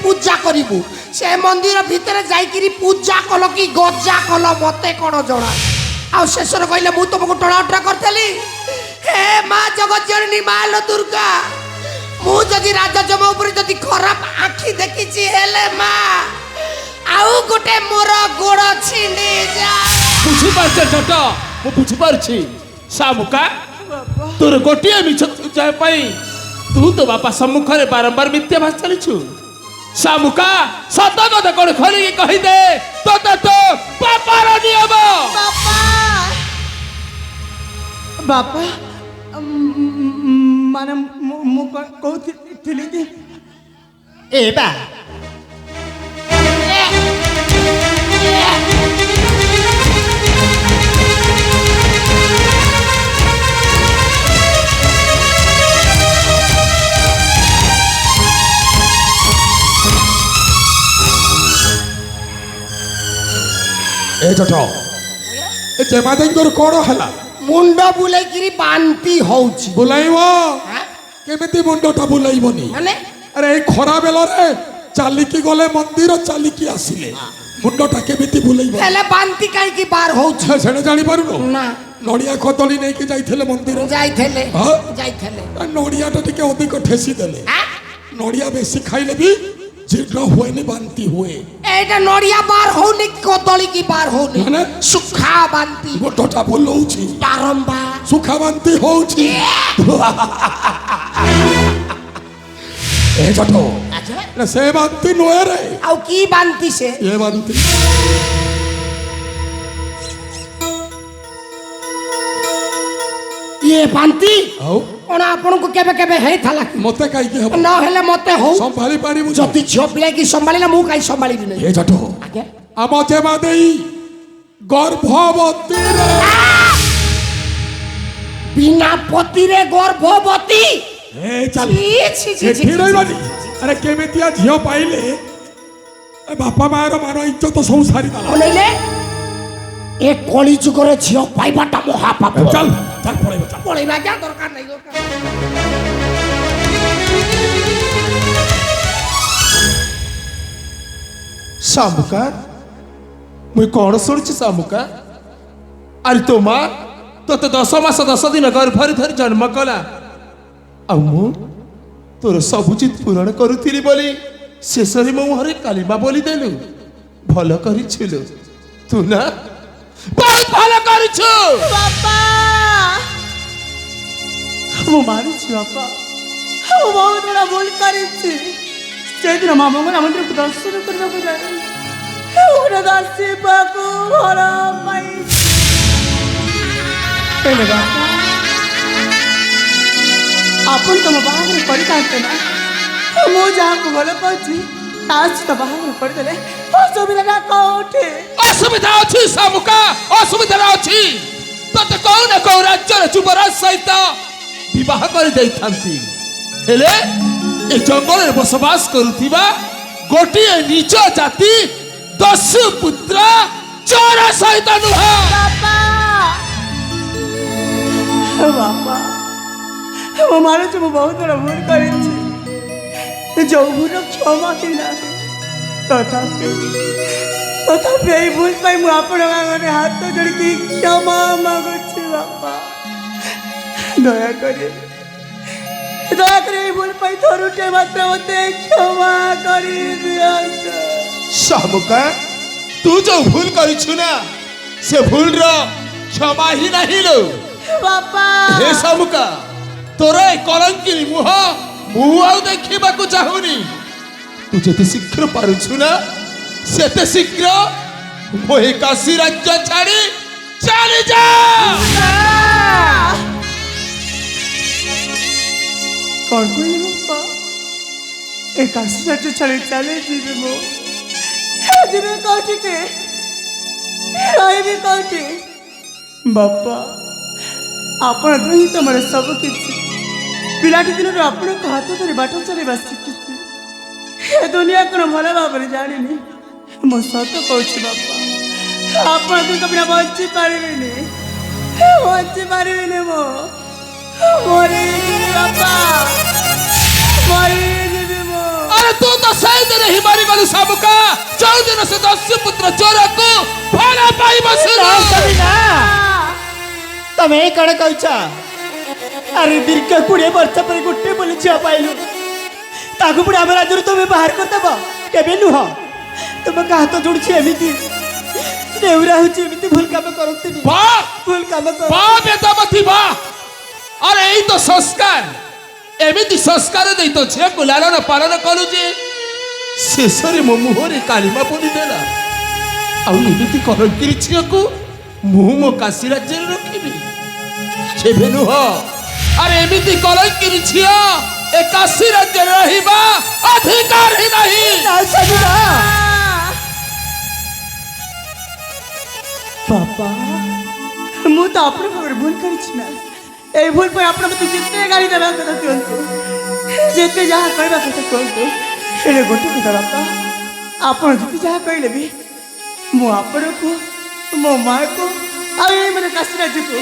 पूजा करिबु से मंदिर भितर जाइकिरी पूजा कल कि गजा कल मते कोन जणा आ शेषर कहले मु तुमको टणाटरा करथली हे मां जगत जननी मां लो दुर्गा मु जदि राजा जम ऊपर जदि खराब आखी देखिछि हेले मां आउ गोटे मोर गोड़ छिंडी जा बुझी पारछ छोट मु बुझी पारछि सामुका तोर गोटिए मिछ जाय पई तू तो बापा सम्मुख रे बारंबार मिथ्या भाष चलिछु सामुका सत कथा कोन खोली के कहि दे तो पापा रो नियम बापा माने मु कहथिली कि ए बा ए छोट ए जेमा देंगर कोन हला मुंड बुलाइकिरी बांती होउची बुलाइबो केमिति मुंडटा बुलाइबोनी माने अरे ए खरा बेला रे चालिकी गले मंदिर चालिकी आसिले मुंडटा केमिति बुलाइबो हेले बांती काई की बार होउची सेने जानि पारुनो ना नडिया खतली नै के जाइथिले मंदिर जाइथेले हां जाइथेले नडियाटा टिके अधिक ठेसी देले नडिया बेसी खाइले भी जीर्ण हुए नि बांती हुए एटा नडिया बार होनी कदली की बार होनी माने सुखा बांती मुंडटा बुलाउची बारंबार सुखा बांती होउची ए छोटो अच्छा से बांती नोए रे आउ की बांती से ये बांती ये बांती आउ कोन आपन को केबे केबे हे थाला मते काई के हबो न हेले मते हो संभाली पारी मु जति झियो पिला की संभालिना मु काई संभाली नै ए छोटो आगे आम जेमा देई गर्भवती रे बिना पति रे गर्भवती ए चल छी छी छी एठी रही बानी अरे केमितिया झियो पाइले ए बापा मारो मानो इज्जत तो सब सारी दाला ओनैले ए कली जुगरे झियो पाइबाटा महापाप चल चल पळेबो चल पळेबा क्या दरकार नै दरकार सामुका मुई कौन शुणुची सामुका अरे तो माँ तो 10 मास 10 दिन गर्भरे धरी जन्म कला आउ तोर सबुचित पूरण करुली बोली शेष मो मुहरे कालीमा बोली देलु भल करिछु तू ना बहुत भल करिछु बापा मु मारिछि बापा मु बहुत बड़ा भूल करिछि से दिन मामा को आमंत्रण को दर्शन करबा को जाय ओकरा दासी बाको भरा माई पहले बापा आपन तुम बाहर पड़ी काटते ना मु जहाँ को भल पाची आज तो बाहर पड़ गले असुविधा कोठे असुविधा अछि सामुका असुविधा अछि तते कौन कौ राज्य युवराज सहित विवाह कर दैथांती हेले ए जंगल रे बसवास करुथिबा गोटिए नीच जाति 10 पुत्र चोर सहित नुहा बापा बापा मो मारे जो बहुत बड़ा भूल करिछि जो भूल क्षमा केना तथापि এই ভুল পাই মু আপনার আগে হাত ধরিকি ক্ষমা মাগুছি বাপা দয়া করে এই ভুল পাই থরুটে মাত্র মতে ক্ষমা করি দিয়ন্ত सामुका तू जो भूल करिछु ना से भूल रो क्षमा ही नहीं लो বাপা हे सामुका तोरे कलंकी मुह मुह आउ देखिबा को चाहुनी तू जते शीघ्र पारुछु ना सेते शीघ्र मोहि काशी राज्य छाड़ी चली जा कौन कोई बापा एक काशी राज्य छाड़ी चले जीवे मो जीवे कोठी के रही कोठी बापा आपण तो ही तो मरे सब किछि पिलाटी दिन रो आपण को हाथ धरि बाट चले शिखिछि ए दुनिया को भल भाव जानी मो सत कहूँ बापा आपण तो बिना बची पारिनी मो मरी बापा मरी अरे तू तो सही दे रही ପୁତ୍ର ଚୋରକୁ ଭଲ ପାଇ ବସିଲ। ତମେ କଣ କହୁଛ? ଆରେ ଦୀର୍ଘ 20 ବର୍ଷ ପରେ ଗୋଟେ ବୋଲି ଝିଅ ପାଇଲୁ, ତାକୁ ପୁଣି ଆମ ରାଜ୍ୟରୁ ତମେ ବାହାର କରିଦେବ? କେବେ ନୁହଁ। ତୁମକୁ ହାତ ଯୋଡୁଛି, ଏମିତି ଦେଉରା ହଉଛି, ଏମିତି ଭୁଲ କାମ କରନ୍ତୁନି, ଭୁଲ କାମ କର। ବେଦମତି ବା, ଆରେ ଏଇ ତ ସଂସ୍କାର। ଏମିତି ସଂସ୍କାର ଦେଇ ତ ଝିଅକୁ ଲାଳନ ପାଳନ କରୁଛି, ଶେଷରେ ମୋ ମୁହଁରେ କାଳିମା ପଡ଼ିଦେଲା। ଆଉ ଏମିତି କଲଙ୍କିରି ଝିଅକୁ ମୁଁ ମୋ କାଶୀ ରାଜ୍ୟରେ ରଖିବି? କେବେ ନୁହଁ। ଆରେ ଏମିତି କଲଙ୍କିରି ଝିଅ ଏ କାଶୀ ରାଜ୍ୟରେ ରହିବା ଅଧିକାର ହିଁ ନାହିଁ। ବାପା, ମୁଁ ତ ଆପଣଙ୍କ ପାଖରେ ଭୁଲ କରିଛି ନା। এই ভুল ପାଇଁ ଆପଣ ମୋତେ ଯେତେ ଗାଳି ଦେବା କଥା ଦିଅନ୍ତୁ, ଯେତେ ଯାହା କହିବା କଥା କୁହନ୍ତୁ, ହେଲେ ଗୋଟେ କଥା ବାପା, ଆପଣ ଯେତେ ଯାହା କହିଲେ ବି ମୁଁ ଆପଣଙ୍କୁ, ମୋ ମାଆକୁ, ଆଉ ଏଇ ମାନେ କାଶୀ ରାଜ୍ୟକୁ